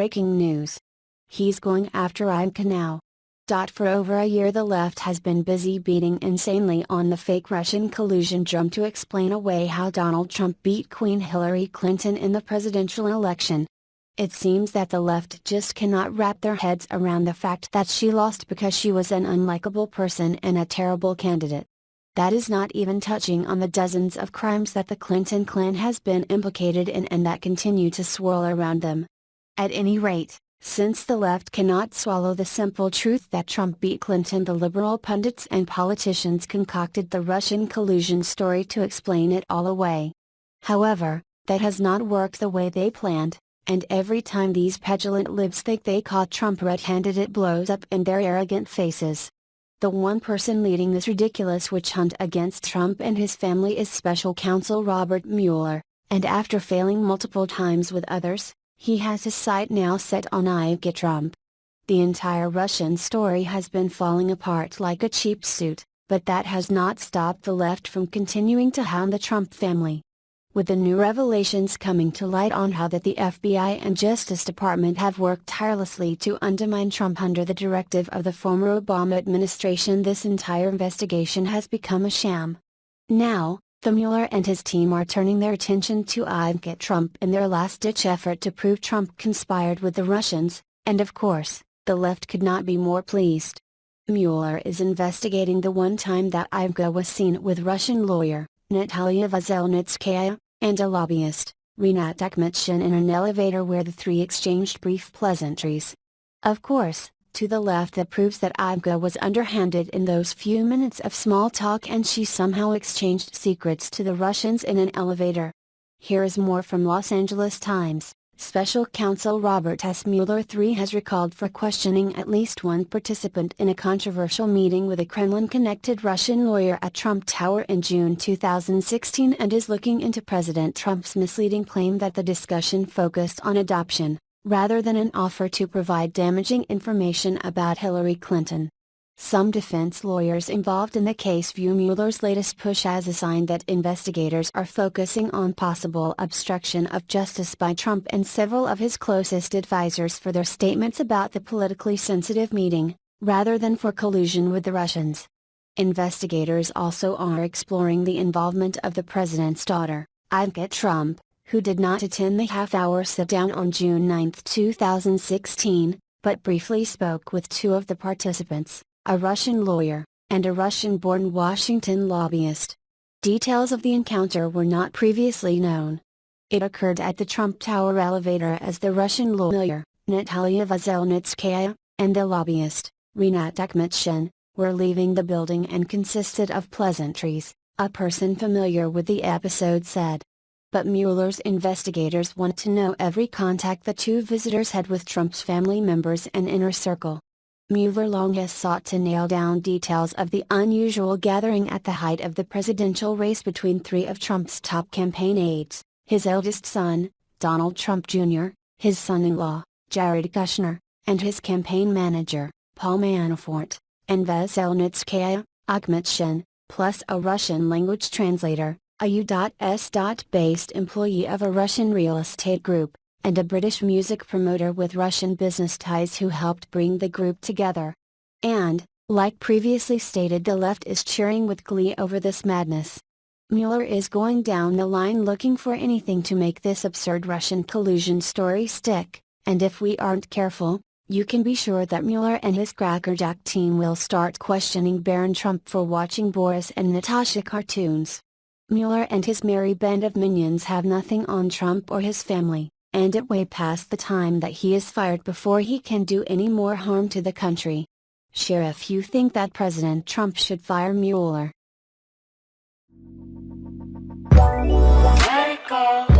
breaking news. He's going after IVANKA now. For over a year the left has been busy beating insanely on the fake Russian collusion drum to explain away how Donald Trump beat Queen Hillary Clinton in the presidential election. It seems that the left just cannot wrap their heads around the fact that she lost because she was an unlikable person and a terrible candidate. That is not even touching on the dozens of crimes that the Clinton clan has been implicated in and that continue to swirl around them. At any rate, since the left cannot swallow the simple truth that Trump beat Clinton, the liberal pundits and politicians concocted the Russian collusion story to explain it all away. However, that has not worked the way they planned, and every time these petulant libs think they caught Trump red-handed it blows up in their arrogant faces. The one person leading this ridiculous witch hunt against Trump and his family is Special Counsel Robert Mueller, and after failing multiple times with others, he has his sight now set on IVANKA Trump. The entire Russian story has been falling apart like a cheap suit, but that has not stopped the left from continuing to hound the Trump family. With the new revelations coming to light on how that the FBI and Justice Department have worked tirelessly to undermine Trump under the directive of the former Obama administration, this entire investigation has become a sham. Now, the Mueller and his team are turning their attention to IVANKA Trump in their last-ditch effort to prove Trump conspired with the Russians, and of course, the left could not be more pleased. Mueller is investigating the one time that IVANKA was seen with Russian lawyer, Natalia Veselnitskaya, and a lobbyist, Rinat Akhmetshin, in an elevator where the three exchanged brief pleasantries. Of course, to the left that proves that IVANKA was underhanded in those few minutes of small talk and she somehow exchanged secrets to the Russians in an elevator. Here is more from Los Angeles Times. Special Counsel Robert S. Mueller III has recalled for questioning at least one participant in a controversial meeting with a Kremlin-connected Russian lawyer at Trump Tower in June 2016 and is looking into President Trump's misleading claim that the discussion focused on adoption, rather than an offer to provide damaging information about Hillary Clinton. Some defense lawyers involved in the case view Mueller's latest push as a sign that investigators are focusing on possible obstruction of justice by Trump and several of his closest advisors for their statements about the politically sensitive meeting, rather than for collusion with the Russians. Investigators also are exploring the involvement of the president's daughter, IVANKA Trump, who did not attend the half-hour sit-down on June 9, 2016, but briefly spoke with two of the participants, a Russian lawyer, and a Russian-born Washington lobbyist. Details of the encounter were not previously known. It occurred at the Trump Tower elevator as the Russian lawyer, Natalia Veselnitskaya, and the lobbyist, Rinat Akhmetshin, were leaving the building and consisted of pleasantries, a person familiar with the episode said. But Mueller's investigators want to know every contact the two visitors had with Trump's family members and inner circle. Mueller long has sought to nail down details of the unusual gathering at the height of the presidential race between three of Trump's top campaign aides, his eldest son, Donald Trump Jr., his son-in-law, Jared Kushner, and his campaign manager, Paul Manafort, and Veselnitskaya, Akhmetshin, plus a Russian-language translator, a U.S.-based employee of a Russian real estate group, and a British music promoter with Russian business ties who helped bring the group together. And, like previously stated, the left is cheering with glee over this madness. Mueller is going down the line looking for anything to make this absurd Russian collusion story stick, and if we aren't careful, you can be sure that Mueller and his crackerjack team will start questioning Baron Trump for watching Boris and Natasha cartoons. Mueller and his merry band of minions have nothing on Trump or his family, and it way past the time that he is fired before he can do any more harm to the country. Share if you think that President Trump should fire Mueller. Let it go.